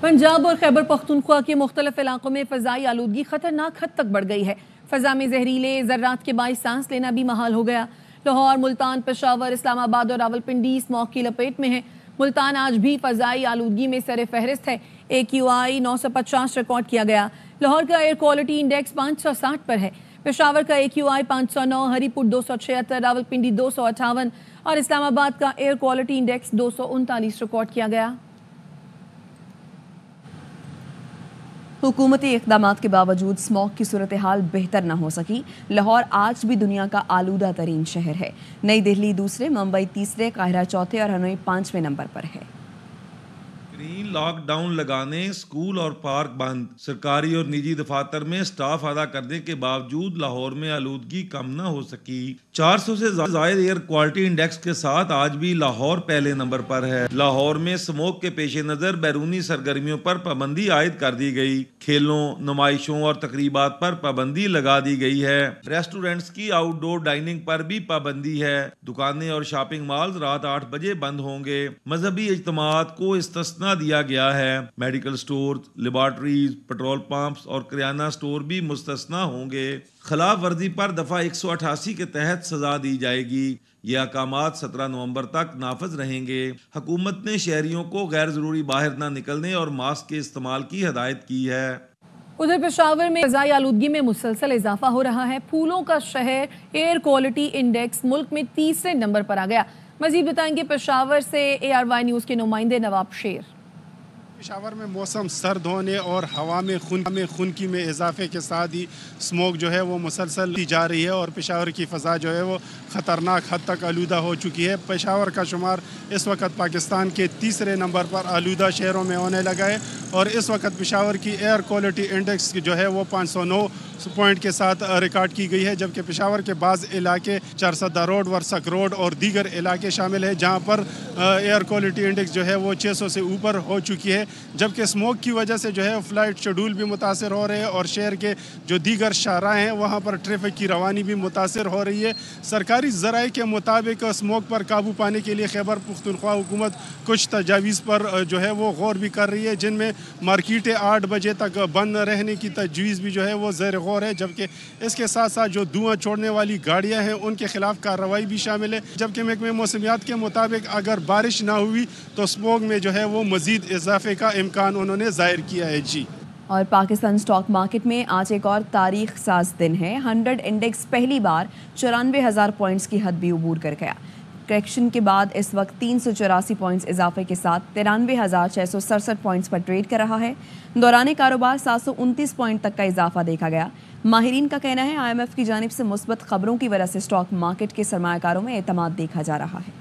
पंजाब और खैबर पख्तूनख्वा के मुख्तलिफ इलाकों में फ़ज़ाई आलूदगी ख़तरनाक हद तक बढ़ गई है। फ़ज़ा में जहरीले ज़र्रात के बाइस सांस लेना भी महाल हो गया। लाहौर, मुल्तान, पेशावर, इस्लामाबाद और रावलपिंडी स्मॉग की लपेट में है। मुल्तान आज भी फ़ज़ाई आलूदगी में सर फहरिस्त है। AQI 950 रिकॉर्ड किया गया। लाहौर का एयर क्वालिटी इंडेक्स 560 पर है। पेशावर का AQI 509, हरीपुर 276, रावलपिंडी 258 और इस्लामाबाद का एयर क्वालिटी इंडेक्स 239 रिकॉर्ड किया गया। हुकूमती इक़दामात के बावजूद स्मॉग की सूरत हाल बेहतर न हो सकी। लाहौर आज भी दुनिया का आलूदा तरीन शहर है। नई दिल्ली दूसरे, मुंबई तीसरे, काहिरा चौथे और हनोई 5वें नंबर पर है। लॉकडाउन लगाने, स्कूल और पार्क बंद, सरकारी और निजी दफातर में स्टाफ अदा करने के बावजूद लाहौर में आलूदगी कम न हो सकी। 400 से ज़ायद एयर क्वालिटी इंडेक्स के साथ आज भी लाहौर पहले नंबर पर है। लाहौर में स्मोक के पेश नज़र बैरूनी सरगर्मियों पर पाबंदी आयद कर दी गई। खेलों, नुमाइशों और तकरीबात पर पाबंदी लगा दी गई है। रेस्टोरेंट्स की आउटडोर डाइनिंग पर भी पाबंदी है। दुकानें और शॉपिंग मॉल्स रात 8 बजे बंद होंगे। मजहबी इज्तिमात को इस्तिस्ना दिया गया है। Medical store, laboratories, petrol pumps और किराना स्टोर भी मुस्तस्ना होंगे। खिलाफ वर्जी पर दफा 188 के तहत सजा दी जाएगी। ये अहकामात 17 नवंबर तक नाफिज रहेंगे। हुकूमत ने शहरियों को गैर जरूरी बाहर न निकलने और मास्क के इस्तेमाल की हिदायत की है। उधर पेशावर में फ़ज़ाई आलूदगी में मुसलसल इजाफा हो रहा है। फूलों का शहर एयर क्वालिटी इंडेक्स मुल्क में तीसरे नंबर पर आ गया। मजीद बताएंगे पेशावर से ARY न्यूज़ के नुमाइंदे नवाब शेर। पेशावर में मौसम सर्द होने और हवा में खुनकी में इजाफे के साथ ही स्मोक जो है वो मुसलसल की जा रही है और पेशावर की फ़ज़ा जो है वो ख़तरनाक हद तक आलूदा हो चुकी है। पेशावर का शुमार इस वक्त पाकिस्तान के तीसरे नंबर पर आलूदा शहरों में होने लगा है और इस वक्त पेशावर की एयर क्वालिटी इंडेक्स जो है वो 509 पॉइंट के साथ रिकॉर्ड की गई है, जबकि पेशावर के बाज़ इलाके चारसदा रोड, वर्सक रोड और दीगर इलाके शामिल हैं जहाँ पर एयर क्वालिटी इंडेक्स जो है वो 600 से ऊपर हो चुकी है। जबकि स्मोक की वजह से जो है फ़्लाइट शेड्यूल भी मुतासर हो रहे हैं और शहर के जो दीगर शाहराह हैं वहाँ पर ट्रैफिक की रवानी भी मुतासर हो रही है। सरकारी ज़राए के मुताबिक स्मोक पर काबू पाने के लिए खैबर पख्तूनख्वा हुकूमत कुछ तजावीज़ पर जो है वो गौर भी कर रही है, जिनमें मार्केटें 8 बजे तक बंद रहने की तजवीज़ भी जो है वो ज़ेर गौर है। जबकि इसके साथ साथ जो धुआं छोड़ने वाली गाड़ियाँ हैं उनके खिलाफ कार्रवाई भी शामिल है। जबकि महकमे मौसमियात के मुताबिक अगर बारिश ना हुई तो स्मोक में जो है वो मज़ीद इजाफे का इम्कान उन्होंने ज़ाहिर किया है। जी। और पाकिस्तान स्टॉक मार्केट में आज एक और तारीख साज दिन है। 100 इंडेक्स पहली बार 94,000 पॉइंट्स की हद भी अबूर कर गया। करेक्शन के बाद इस वक्त 384 पॉइंट्स इजाफे के साथ 93,667 पॉइंट्स पर ट्रेड कर रहा है। दौरान कारोबार 729 पॉइंट तक का इजाफा देखा गया। माहिरीन का कहना है IMF की जानिब से मुस्बत खबरों की वजह से स्टॉक मार्केट के सरमायाकारों में एतमाद देखा जा रहा है।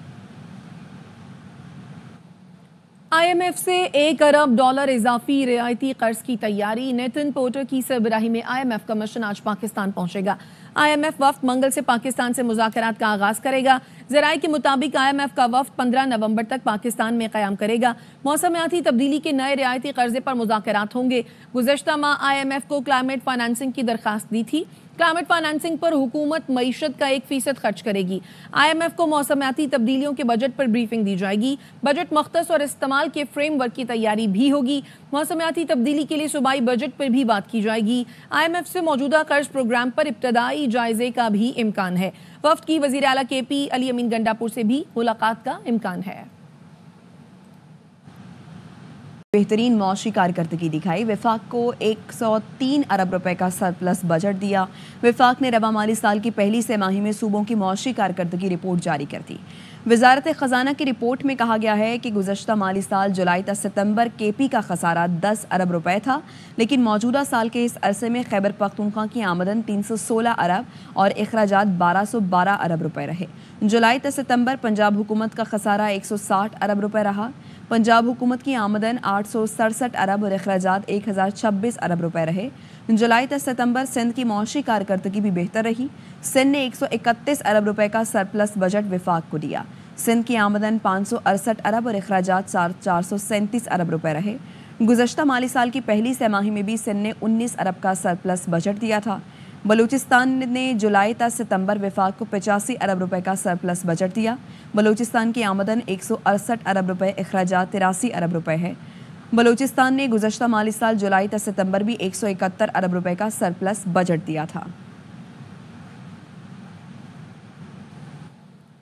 IMF से $1 अरब इजाफी रियायती कर्ज की तैयारी। नेतन पोर्टर की सरबराही में IMF का मिशन आज पाकिस्तान पहुंचेगा। IMF वफ्द मंगल से पाकिस्तान से मुज़ाकरात का आगाज करेगा। ज़राए के मुताबिक IMF का वफ्द 15 नवंबर तक पाकिस्तान में क़याम करेगा। मौसमियाती तब्दीली के नए रियायती कर्जे पर मुज़ाकरात होंगे। गुज़श्ता माह IMF को क्लाइमेट फाइनेंसिंग की दरख्वास्त दी थी। क्लाइमेट फाइनेंसिंग पर हुकूमत मईशत का 1% खर्च करेगी। IMF को मौसमियाती तब्दीलियों के बजट पर ब्रीफिंग दी जाएगी। बजट मख्तस और इस्तेमाल के फ्रेमवर्क की तैयारी भी होगी। मौसमियाती तब्दीली के लिए सूबाई बजट पर भी बात की जाएगी। IMF से मौजूदा कर्ज प्रोग्राम पर इब्तदाई जायजे का भी इम्कान है। वफ्द की वज़ीर आला KP अली अमीन गंडापुर से भी मुलाकात का इम्कान है। बेहतरीन मौशी कारकर्दगी दिखाई। विफाक को 103 अरब रुपए का सरप्लस बजट दिया। विफाक ने रवा माली साल की पहली तिमाही में सूबों की मौशी कारकर्दगी रिपोर्ट जारी कर दी। वजारत खजाना की रिपोर्ट में कहा गया है कि गुज़श्ता माली साल जुलाई से सितंबर KP का खसारा 10 अरब रुपए था, लेकिन मौजूदा साल के इस अरसे में खैबर पख्तूनख्वा की आमदन 316 अरब और अखराजात 1212 अरब रुपए रहे। जुलाई से सितंबर पंजाब हुकूमत का खसारा 160 अरब रुपए रहा। पंजाब हुकूमत की आमदन 867 अरब और अखराजात 1026 अरब रुपए रहे। जुलाई से सितंबर सिंध की मौशी कारकर्दगी भी बेहतर रही। सिंध ने 131 अरब रुपए का सरप्लस बजट विफाक को दिया। सिंध की आमदन 568 अरब और अखराजात 437 अरब रुपए रहे। गुज़श्ता माली साल की पहली तिमाही में भी सिंध ने 19 अरब का सरप्लस बजट दिया था। बलूचिस्तान ने जुलाई से सितंबर विफाक को 85 अरब रुपए का सरप्लस बजट दिया। बलूचिस्तान की आमदन 168 अरब रुपए, अखराजात 83 अरब रुपए है। बलूचिस्तान ने गुज़श्ता माली साल जुलाई से सितंबर भी 171 अरब रुपए का सरप्लस बजट दिया था।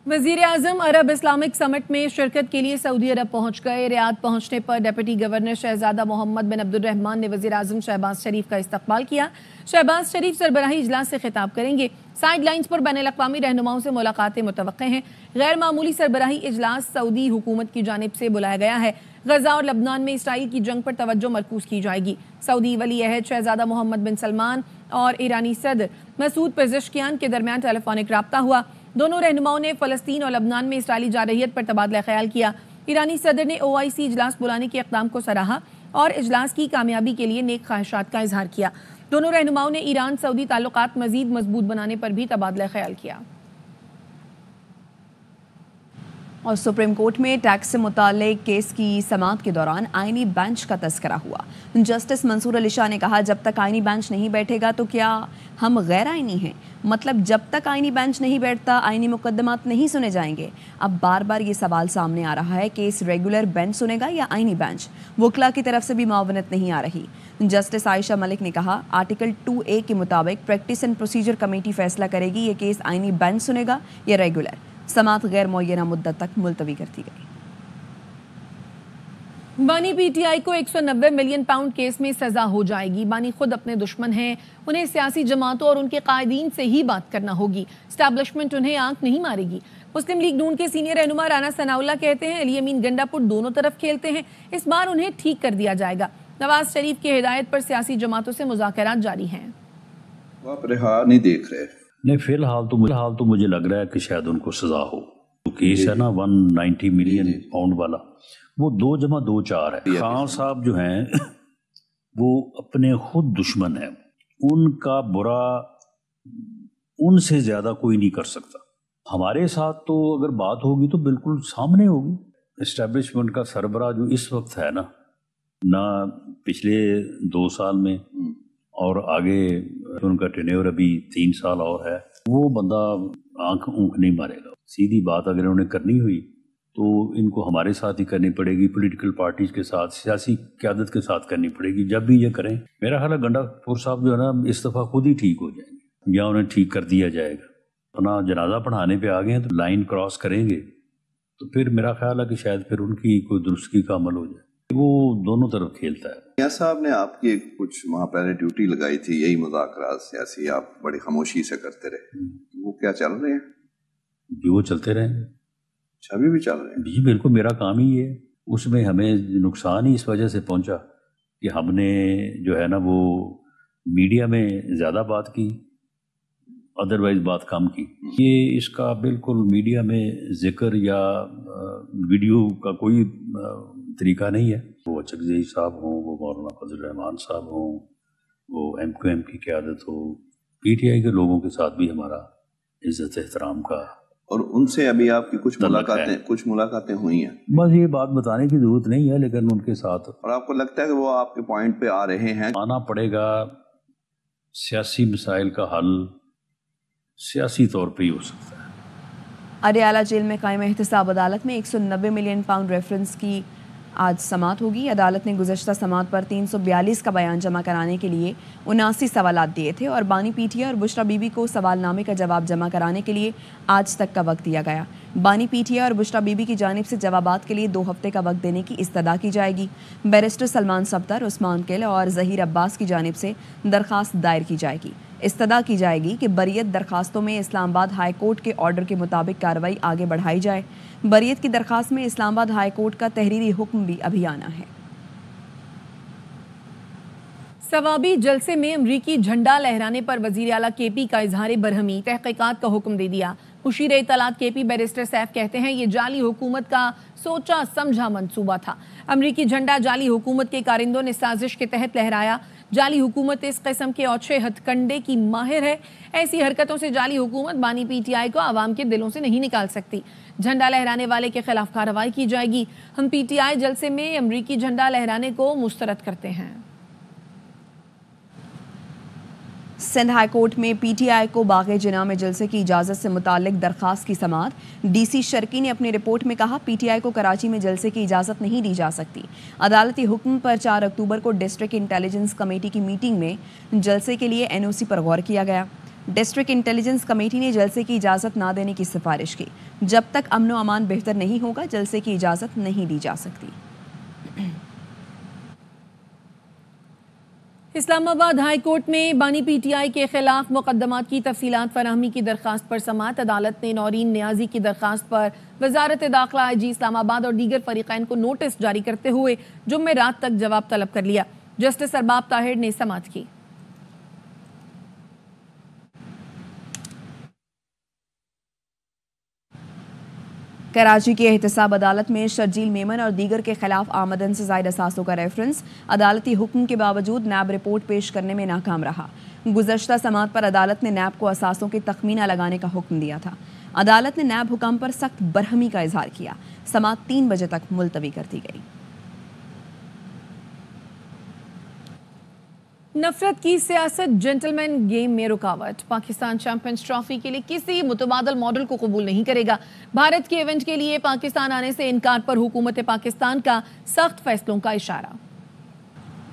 वज़ीर आज़म अरब इस्लामिक समिट में शिरकत के लिए सऊदी अरब पहुंच गए। रियाद पहुंचने पर डिप्टी गवर्नर शहजादा मोहम्मद बिन अब्दुर्रहमान ने वज़ीर आज़म शहबाज शरीफ का इस्तकबाल किया। शहबाज शरीफ सरबराही इजलास से खिताब करेंगे। साइड लाइन्स पर बैनुल अक़वामी रहनुमाओं से मुलाकातें मुतवक्के हैं। गैर मामूली सरबराही इजलास सऊदी हुकूमत की जानिब से बुलाया गया है। गजा और लबनान में इसराइल की जंग पर तवज्जो मरकूज की जाएगी। सऊदी वली अहद शहजादा मोहम्मद बिन सलमान और ईरानी सदर मसूद पेज़ेश्कियान के दरमियान टेलीफोनिक राब्ता हुआ। दोनों रहनुमाओं ने फ़लस्तीन और लबनान में इसराइली जारहियत पर तबादला ख्याल किया। ईरानी सदर ने OIC इजलास बुलाने के इक़दाम को सराहा और इजलास की कामयाबी के लिए नेक ख्वाहिशात का इजहार किया। दोनों रहनुमाओं ने ईरान सऊदी ताल्लुकात मज़ीद मजबूत बनाने पर भी तबादला ख्याल किया। और सुप्रीम कोर्ट में टैक्स से मुताल्लिक केस की समाअत के दौरान आईनी बेंच का तस्करा हुआ। जस्टिस मंसूर अली शाह ने कहा, जब तक आईनी बेंच नहीं बैठेगा तो क्या हम गैर आईनी हैं? मतलब जब तक आईनी बेंच नहीं बैठता आईनी मुकदमात नहीं सुने जाएंगे। अब बार बार ये सवाल सामने आ रहा है, केस रेगुलर बेंच सुनेगा या आईनी बेंच? वकला की तरफ से भी मुआवनत नहीं आ रही। जस्टिस आयशा मलिक ने कहा, आर्टिकल 2A के मुताबिक प्रैक्टिस एंड प्रोसीजर कमेटी फैसला करेगी ये केस आईनी बेंच सुनेगा या रेगुलर। समाअत गैर मुअय्यना मुद्दत तक मुलतवी कर दी गई। बानी PTI को 190 मिलियन पाउंड केस में सजा हो जाएगी। बानी खुद अपने दुश्मन हैं, उन्हें सियासी जमातों और उनके कायदीन से ही बात करना होगी। एस्टैब्लिशमेंट उन्हें आंख नहीं मारेगी। मुस्लिम लीग नून के सीनियर रहनुमा राना सनाउल्लाह कहते हैं, अली अमीन गंडापुर दोनों तरफ खेलते हैं, इस बार उन्हें ठीक कर दिया जाएगा। नवाज शरीफ की हिदायत पर सियासी जमातों से मुज़ाकरात जारी हैं। आप रिहा नहीं देख रहे? नहीं, फिलहाल तो मुझे लग रहा है कि शायद उनको सजा हो। तो केस है ना 190 मिलियन पाउंड वाला, वो 2 + 2 4 है। खान साहब जो हैं वो अपने खुद दुश्मन हैं, उनका बुरा उनसे ज़्यादा कोई नहीं कर सकता। हमारे साथ तो अगर बात होगी तो बिल्कुल सामने होगी। इस्टेब्लिशमेंट का सरबराह जो इस वक्त है ना पिछले 2 साल में और आगे उनका टेन्योर अभी 3 साल और है, वो बंदा आंख ऊँख नहीं मारेगा। सीधी बात अगर उन्हें करनी हुई तो इनको हमारे साथ ही करनी पड़ेगी, पॉलिटिकल पार्टीज के साथ, सियासी क़यादत के साथ करनी पड़ेगी। जब भी ये करें, मेरा ख्याल है गंडापुर साहब जो है ना इस दफ़ा खुद ही ठीक हो जाएंगे या उन्हें ठीक कर दिया जाएगा। अपना जनाजा पढ़ाने पे आ गए हैं तो लाइन क्रॉस करेंगे तो फिर मेरा ख्याल है कि शायद फिर उनकी कोई दुरुस्ती का अमल हो जाए। वो दोनों तरफ खेलता है। मियां साहब ने आपकी कुछ माह पहले ड्यूटी लगाई थी, यही मुज़ाकरात सियासी आप बड़ी खामोशी से करते रहे, वो क्या चल रहे हैं? जी वो चलते रहेंगे। अभी भी चल रहे हैं? जी बिल्कुल, मेरा काम ही है। उसमें हमें नुकसान ही इस वजह से पहुंचा कि हमने जो है ना वो मीडिया में ज़्यादा बात की, अदरवाइज बात कम की। ये इसका बिल्कुल मीडिया में जिक्र या वीडियो का कोई तरीका नहीं है। वो चकज़ई साहब हों, वो मौलाना फजल रहमान साहब हों, वो MQM की क़यादत हो, PTI के लोगों के साथ भी हमारा इज़्ज़त एहतराम का। और उनसे अभी आपकी कुछ मुलाकातें हुई हैं? बस ये बात बताने की ज़रूरत नहीं है, लेकिन उनके साथ। और आपको लगता है कि वो आपके पॉइंट पे आ रहे हैं? आना पड़ेगा। सियासी मसाइल का हल सियासी तौर पे ही हो सकता है। अडयाला जेल में कायम एहतसाब अदालत में 190 मिलियन पाउंड रेफरेंस की आज समाअत होगी। अदालत ने गुज़श्ता समाअत पर 342 का बयान जमा कराने के लिए 79 सवालात दिए थे और बानी PTI और बुशरा बीबी को सवालनामे का जवाब जमा कराने के लिए आज तक का वक्त दिया गया। बानी PTI और बुशरा बीबी की जानिब से जवाबात के लिए 2 हफ्ते का वक्त देने की इस्तदा की जाएगी। बैरिस्टर सलमान सफदर, उस्मान किल और ज़हीर अब्बास की जानिब से दरख्वास्त दायर की जाएगी। इस्तदा की जाएगी कि बरियत दरखास्तों में इस्लामाबाद हाई कोर्ट के ऑर्डर के मुताबिक कार्रवाई आगे बढ़ाई जाए। बरियत की दरखास्त में इस्लामाबाद हाई कोर्ट का तहरीरी हुक्म भी अभी आना है। सवाबी जलसे में अमरीकी झंडा लहराने पर वज़ीर आला KP का इजहार बरहमी, तहक़ीक़ात का हुक्म दे दिया। मुशीर इत्तलात KP बैरिस्टर सैफ कहते हैं ये जाली हुकूमत का सोचा समझा मंसूबा था। अमरीकी झंडा जाली हुकूमत के कारिंदों ने साजिश के तहत लहराया। जाली हुकूमत इस किस्म के औछे हथकंडे की माहिर है। ऐसी हरकतों से जाली हुकूमत बानी PTI को आवाम के दिलों से नहीं निकाल सकती। झंडा लहराने वाले के खिलाफ कार्रवाई की जाएगी। हम PTI जलसे में अमरीकी झंडा लहराने को मुस्तरद करते हैं। سندھ ہائی کورٹ میں پی ٹی آئی کو باغ جناح میں جلسے کی اجازت سے متعلق درخواست کی سماعت۔ ڈی سی شرکی نے اپنی رپورٹ میں کہا پی ٹی آئی کو کراچی میں جلسے کی اجازت نہیں دی جا سکتی۔ عدالتی حکم پر 4 اکتوبر کو ڈسٹرکٹ انٹیلیجنس کمیٹی کی میٹنگ میں جلسے کے لیے این او سی پر غور کیا گیا۔ ڈسٹرکٹ انٹیلیجنس کمیٹی نے جلسے کی اجازت نہ دینے کی سفارش کی۔ جب تک امن و امان بہتر نہیں ہوگا جلسے کی اجازت نہیں دی جا سکتی۔ اسلام آباد ہائی کورٹ میں بانی پی ٹی آئی کے خلاف مقدمات کی تفصیلات فراہمی کی درخواست پر سماعت۔ عدالت نے نورین نیازی کی درخواست پر وزارت داخلہ، آئی جی اسلام آباد اور دیگر فریقین کو نوٹس جاری کرتے ہوئے جمعہ رات تک جواب طلب کر لیا۔ جسٹس ارباب طاہر نے سماعت کی۔ کراچی کی احتساب عدالت میں شرجیل میمن اور دیگر کے خلاف آمدن سے زائد اثاثوں کا ریفرنس۔ عدالتی حکم کے باوجود نیب رپورٹ پیش کرنے میں ناکام رہا۔ گزشتہ سماعت پر عدالت نے نیب کو اثاثوں کے تخمینہ لگانے کا حکم دیا تھا۔ عدالت نے نیب حکام پر سخت برہمی کا اظہار کیا۔ سماعت 3 بجے تک ملتوی کر دی گئی۔ نفرت کی سیاست جنٹل مین گیم میں رکاوٹ۔ پاکستان چیمپئنز ٹرافی کے لیے کسی متبادل ماڈل کو قبول نہیں کرے گا۔ بھارت کے ایونٹ کے لیے پاکستان آنے سے انکار پر حکومت پاکستان کا سخت فیصلوں کا اشارہ۔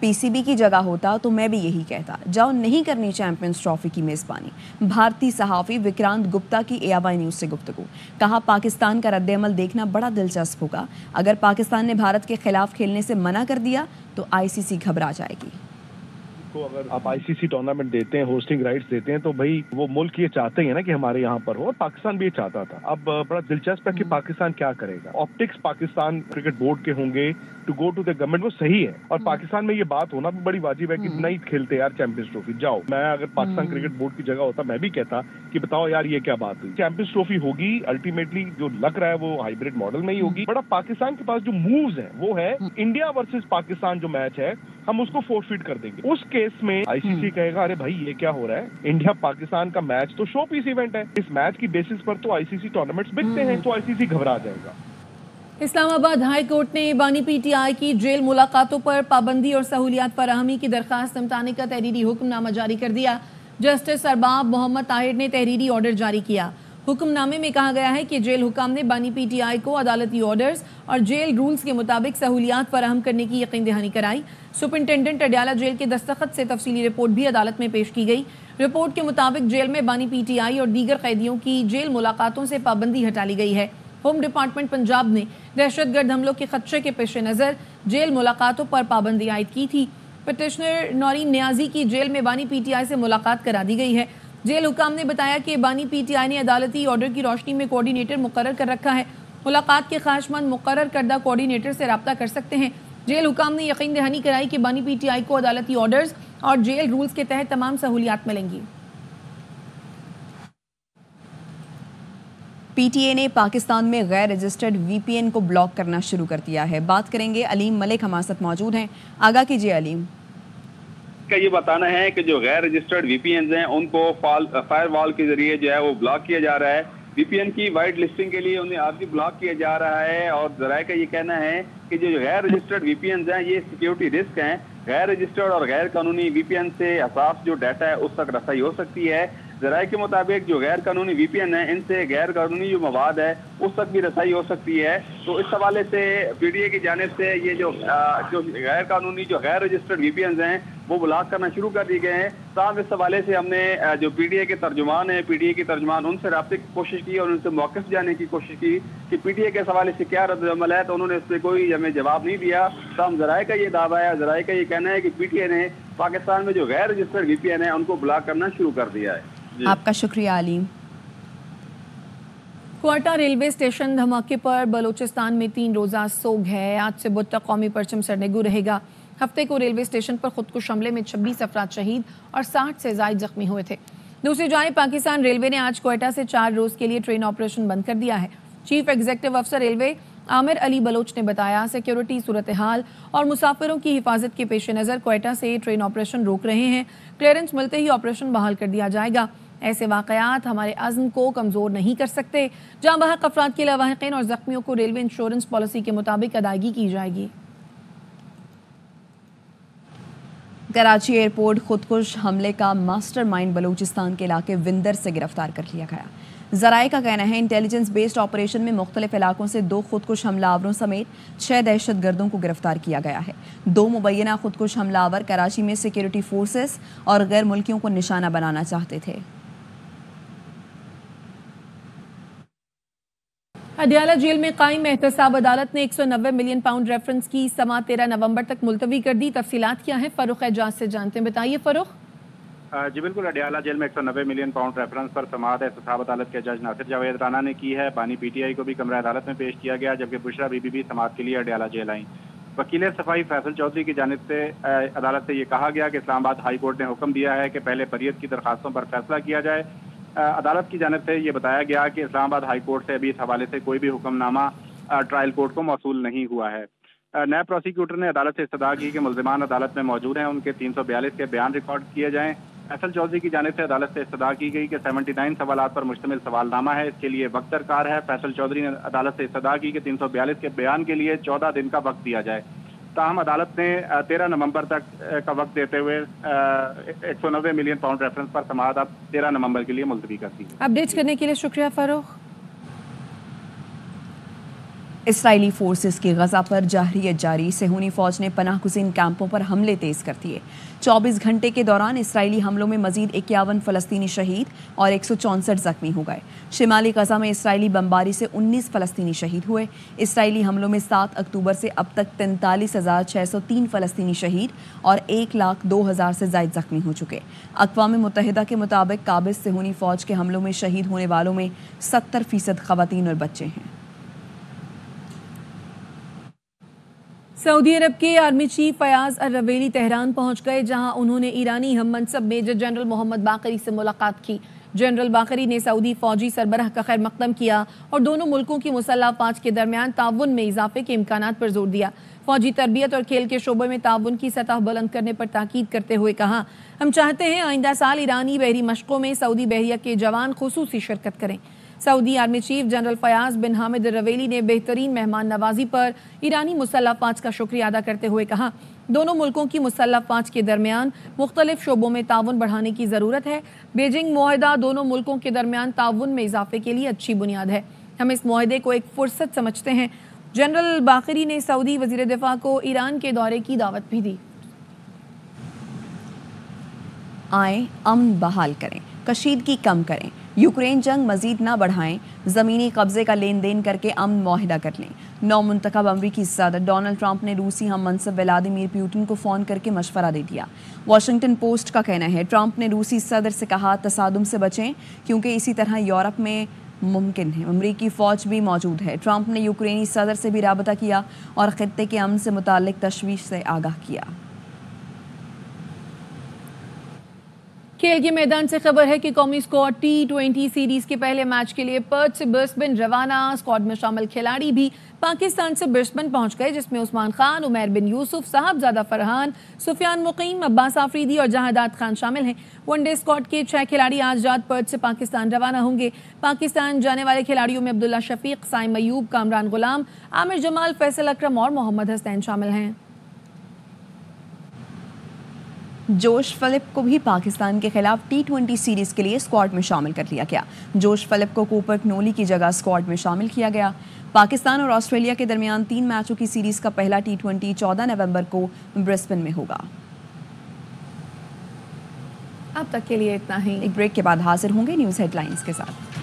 پی سی بی کی جگہ ہوتا تو میں بھی یہی کہتا، جاؤ نہیں کرنی چیمپئنز ٹرافی کی میزبانی۔ بھارتی صحافی وکرانت گپتا کی اے آئی نیوز سے گفتگو۔ کہا پاکستان کا رد عمل دیکھنا بڑا دلچسپ ہوگا۔ اگر پاکستان نے بھارت کے خلاف کھیلنے سے منع کر دیا تو آئی سی سی گھبرا جائے گی۔ کو اگر آپ آئی سی سی ٹورنامنٹ دیتے ہیں، ہوسٹنگ رائٹس دیتے ہیں، تو بھائی وہ ملک یہ چاہتے ہیں نا کہ ہمارے یہاں پر ہو، اور پاکستان بھی یہ چاہتا تھا۔ اب بڑا دلچسپ ہے کہ پاکستان کیا کرے گا۔ آپٹکس پاکستان کرکٹ بورڈ کے ہوں گے to go to the government, وہ صحیح ہے، اور پاکستان میں یہ بات ہونا بھی بڑی واجب ہے کہ نہیں کھیلتے یار چیمپئنز ٹرافی، جاؤ۔ میں اگر پاکستان کرکٹ بورڈ کی جگہ ہوتا میں بھی کہتا کہ بتاؤ یار یہ کیا بات ہوئی۔ چیمپئنز ٹرافی ہوگی، الٹیمیٹلی جو لگ رہا ہے وہ ہائیبرڈ ماڈل میں ہی ہوگی۔ بڑا پاکستان کے پاس جو مووز ہیں وہ ہے انڈیا ورسز پاکستان جو میچ ہے ہم اس کو فورفیٹ کر دیں گے۔ اس کیس میں آئی سی سی کہے گا ارے بھائی یہ کیا ہو رہا ہے، انڈیا پاکستان کا میچ تو شو پیس ایونٹ ہے، اس میچ کی بیسس پر تو آئی سی سی ٹورنامنٹس بکتے ہیں، تو آئی سی سی گھبرا جائے گا۔ اسلام آباد ہائی کورٹ نے بانی پی ٹی آئی کی جیل ملاقاتوں پر پابندی اور سہولیات فراہمی کی درخواست نمٹانے کا تحریری حکم نامہ جاری کر دیا۔ جسٹس ارباب محمد طاہر نے تحریری آرڈر جاری کیا۔ حکم نامے میں کہا گیا ہے کہ جیل حکام نے بانی پی ٹی آئی کو عدالتی آرڈرز اور جیل رولز کے مطابق سہولیات فراہم کرنے کی یقین دہانی کرائی۔ سپرنٹینڈنٹ اڈیالہ جیل کے دستخط سے تفصیلی رپورٹ بھی عدالت میں پیش کی گئی۔ رپورٹ کے مطابق جیل میں بانی پی ٹی آئی اور دیگر قیدیوں کی جیل ملاقاتوں سے پابندی ہٹا لی گئی ہے۔ ہوم ڈپارٹمنٹ پنجاب نے دہشت گرد حملوں کے خدشے کے پیش نظر جیل ملاقاتوں پر پابندی عائد کی تھی۔ پٹیشنر نورین نیازی کی جیل میں بانی پی ٹی آئی سے ملاقات کرا دی گئی ہے۔ جیل حکام نے بتایا کہ بانی پی ٹی آئی نے عدالتی آرڈر کی روشنی میں کوارڈینیٹر مقرر کر رکھا ہے۔ ملاقات کے خواہش مند مقرر کردہ کوارڈینیٹر سے رابطہ کر سکتے ہیں۔ جیل حکام نے یقین دہانی کرائی کہ بانی پی ٹی آئی کو عدالتی آرڈرز اور جیل رولز کے تحت تمام سہولیات ملیں گی۔ پی ٹی اے نے پاکستان میں غیر رجسٹرڈ وی پی این کو بلاک کرنا شروع کر دیا ہے۔ بات کریں گے علیم ملک ہمارے ساتھ موجود ہیں، آگاہ کیجیے علیم۔ کا یہ بتانا ہے کہ جو غیر رجسٹرڈ وی پی اینز ہیں ان کو فائر وال کے ذریعے جو ہے وہ بلاک کیا جا رہا ہے۔ وی پی این کی وائٹ لسٹنگ کے لیے انہیں عارضی بلاک کیا جا رہا ہے، اور ذرائع کا یہ کہنا ہے کہ جو غیر رجسٹرڈ وی پی اینز ہیں یہ سیکیورٹی رسک ہیں۔ غیر رجسٹرڈ اور غیر قانونی وی پی این سے حساس جو ڈیٹا ہے اس تک رسائی ہو سکتی ہے۔ ذرائع کے مطابق جو غیر قانونی وی پی این ہیں ان سے غیر قانونی جو مواد ہے اس تک بھی رسائی ہو سکتی ہے۔ تو اس حوالے سے پی ڈی اے کی جانب سے یہ جو غیر قانونی جو غیر رجسٹرڈ وی پی اینز ہیں وہ بلاک کرنا شروع کر دیے گئے ہیں۔ تاہم اس حوالے سے ہم نے جو پی ڈی اے کے ترجمان ہیں، پی ڈی اے کی ترجمان ان سے رابطے کی کوشش کی اور ان سے موقف جاننے کی کوشش کی کہ پی ڈی اے کے حوالے سے کیا رد عمل ہے، تو انہوں نے اس پہ کوئی ہمیں جواب نہیں دیا۔ تاہم ذرائع کا یہ دعویٰ ہے، ذرائع کا یہ کہنا ہے کہ پی ٹی اے نے پاکستان میں جو غیر رجسٹرڈ وی پی این ہیں ان کو بلاک کرنا شروع کر دیا ہے۔ آپ کا شکریہ علیم۔ کوئٹہ ریلوے اسٹیشن دھماکے پر بلوچستان میں 3 روزہ سوگ ہے۔ آج سے بدھ تک قومی پرچم سرنگو رہے گا۔ ہفتے کو ریلوے اسٹیشن پر خودکش حملے میں 26 افراد شہید اور 60 سے زائد زخمی ہوئے تھے۔ دوسری جانب پاکستان ریلوے نے آج کوئٹہ سے 4 روز کے لیے ٹرین آپریشن بند کر دیا ہے۔ چیف ایگزیکٹو افسر ریلوے عامر علی بلوچ نے بتایا سیکیورٹی صورتحال اور مسافروں کی حفاظت کے پیش نظر کوئٹہ سے ٹرین آپریشن روک رہے ہیں۔ کلیئرنس ملتے ہی آپریشن بحال کر دیا جائے گا۔ ایسے واقعات ہمارے عزم کو کمزور نہیں کر سکتے۔ جاں بحق افراد کے لاواحقین اور زخمیوں کو ریلوے انشورنس پالیسی کے مطابق ادائیگی کی جائے گی۔ कराची एयरपोर्ट खुदकुश हमले का मास्टरमाइंड बलूचिस्तान के इलाके विंदर से गिरफ्तार कर लिया गया। ज़राए का कहना है इंटेलिजेंस बेस्ड ऑपरेशन में मुख्तलिफ इलाकों से 2 खुदकुश हमलावरों समेत 6 दहशतगर्दों को गिरफ्तार किया गया है। 2 मुबैना खुदकुश हमलावर कराची में सिक्योरिटी फोर्सेस और गैर मुल्कियों को निशाना बनाना चाहते थे। अडयाला जेल में कायम एहतसाब अदालत ने 190 मिलियन पाउंड रेफरेंस की समाअत 13 नवंबर तक मुलतवी कर दी। तफसीलात क्या हैं, फरूख एजाज से जानते हैं। बताइए फरूख। जी बिल्कुल, अडयाला जेल में 190 मिलियन पाउंड रेफरेंस पर समाअत एहतसाब अदालत के जज नासिर जावेद राना ने की है। बानी पीटीआई को भी कमरा अदालत में पेश किया गया, जबकि बुशरा बीबी भी समाअत के लिए अडयाला जेल आई। वकील सफाई फैसल चौधरी की जानिब से अदालत से ये कहा गया कि इस्लामाबाद हाई कोर्ट ने हुक्म दिया है कि पहले बरियत की दरखास्तों पर फैसला किया जाए। अदालत की जानिब से ये बताया गया कि इस्लामाबाद हाई कोर्ट से अभी इस हवाले से कोई भी हुक्मनामा ट्रायल कोर्ट को मौसूल नहीं हुआ है। नायब प्रोसिक्यूटर ने अदालत से इस्तदा की कि मुल्ज़िमान अदालत में मौजूद हैं, उनके 342 के बयान रिकॉर्ड किए जाएं। फैसल चौधरी की जानिब से अदालत से इस्तदा की गई कि 79 सवालात पर मुश्तमिल सवालनामा है, इसके लिए वक्त दरकार है। फैसल चौधरी ने अदालत से इस्तदा की कि 342 के बयान के लिए 14 दिन का वक्त दिया जाए। ताहम अदालत ने 13 नवंबर तक का वक्त देते हुए 190 मिलियन पाउंड रेफरेंस पर समाअत अब 13 नवंबर के लिए मुलतवी कर दी। अपडेट्स करने के लिए शुक्रिया फरूख। इसराइली फोर्सेस की गजा पर जाहरियत जारी, सेहूनी फौज ने पनाह गुज़ीन कैंपों पर हमले तेज कर दिए। 24 घंटे के दौरान इसराइली हमलों में मजीद 51 फ़लस्तीनी शहीद और 164 जख्मी हो गए। शिमाली गजा में इसराइली बमबारी से 19 फ़लस्तीनी शहीद हुए। इसराइली हमलों में 7 अक्टूबर से अब तक 43,603 फ़लस्तीनी शहीद और 1,02,000 से ज़ायद जख्मी हो चुके। अक़वाम मुत्तहिदा के मुताबिक काबिज़ सेहूनी फौज के हमलों में शहीद होने वालों में 70% ख़वातीन और बच्चे हैं। सऊदी अरब के आर्मी चीफ फयाज अल-रवेली तेहरान पहुंच गए, जहां उन्होंने ईरानी हम मनसब मेजर जनरल मोहम्मद बाकरी से मुलाकात की। जनरल बाकरी ने सऊदी फौजी सरबराह का खैर मकदम किया और दोनों मुल्कों की मुसल्लह अफवाज के दरमियान ताउन में इजाफे के इम्कानात पर जोर दिया। फौजी तरबियत और खेल के शोबे में ताउन की सतह बुलंद करने पर ताकीद करते हुए कहा, हम चाहते हैं आइंदा साल ईरानी बहरी मशकों में सऊदी बहरिया के जवान खुसूसी शिरकत करें। Saudi army chief general Fayyad bin Hamid Ruwaili ने बेहतरीन मेहमान नवाजी पर ईरानी मुसल्लह अफवाज का शुक्रिया अदा करते हुए कहा, दोनों मुल्कों की मुसल्लह अफवाज के दरमियान मुख्तलिफ शोबों में ताउन बढ़ाने की ज़रूरत है। बीजिंग मुआहदा दोनों मुल्कों के दरमियान ताउन में इजाफे के लिए अच्छी बुनियाद है। हम इस मुआहदे को एक फुर्सत समझते हैं। जनरल बाकरी ने सऊदी वज़ीर दिफा को ईरान के दौरे की दावत भी दी। आए अमन बहाल करें, कशीदगी कम करें, यूक्रेन जंग मजीद ना बढ़ाएं, ज़मीनी कब्जे का लेन देन करके अमन मुआहिदा कर लें। नौमुंतखब अमरीकी सदर डोनाल्ड ट्रंप ने रूसी हम मनसब व्लादिमीर पुतिन को फ़ोन करके मशवरा दे दिया। वाशिंगटन पोस्ट का कहना है ट्रंप ने रूसी सदर से कहा तसादुम से बचें, क्योंकि इसी तरह यूरोप में मुमकिन है। अमरीकी फ़ौज भी मौजूद है। ट्रंप ने यूक्रेनी सदर से भी राबता किया और खित्ते के अमन से मुताल्लिक तशवीश से आगाह किया। खेल के मैदान से खबर है कि कौमी स्क्वाड T20 सीरीज के पहले मैच के लिए पर्थ से ब्रिस्बेन रवाना। स्क्वाड में शामिल खिलाड़ी भी पाकिस्तान से ब्रिस्बेन पहुंच गए, जिसमें उस्मान खान, उमैर बिन यूसुफ, साहबजादा फरहान, सुफियान मुकीम, अब्बास आफरीदी और जहादात खान शामिल हैं। वनडे स्क्वाड के 6 खिलाड़ी आज रात पर्थ से पाकिस्तान रवाना होंगे। पाकिस्तान जाने वाले खिलाड़ियों में अब्दुल्ला शफीक, साइम अयूब, कामरान गुलाम, आमिर जमाल, फैसल अकरम और मोहम्मद हसनैन शामिल हैं। जोश फिलिप को भी पाकिस्तान के खिलाफ T20 सीरीज के लिए स्क्वाड में शामिल कर लिया गया। जोश फिलिप को कूपर क्नोली की जगह स्क्वाड में शामिल किया गया। पाकिस्तान और ऑस्ट्रेलिया के दरमियान 3 मैचों की सीरीज का पहला T20 14 नवंबर को ब्रिस्बेन में होगा। अब तक के लिए इतना ही। एक ब्रेक के बाद हाजिर होंगे न्यूज़ हेडलाइंस के साथ।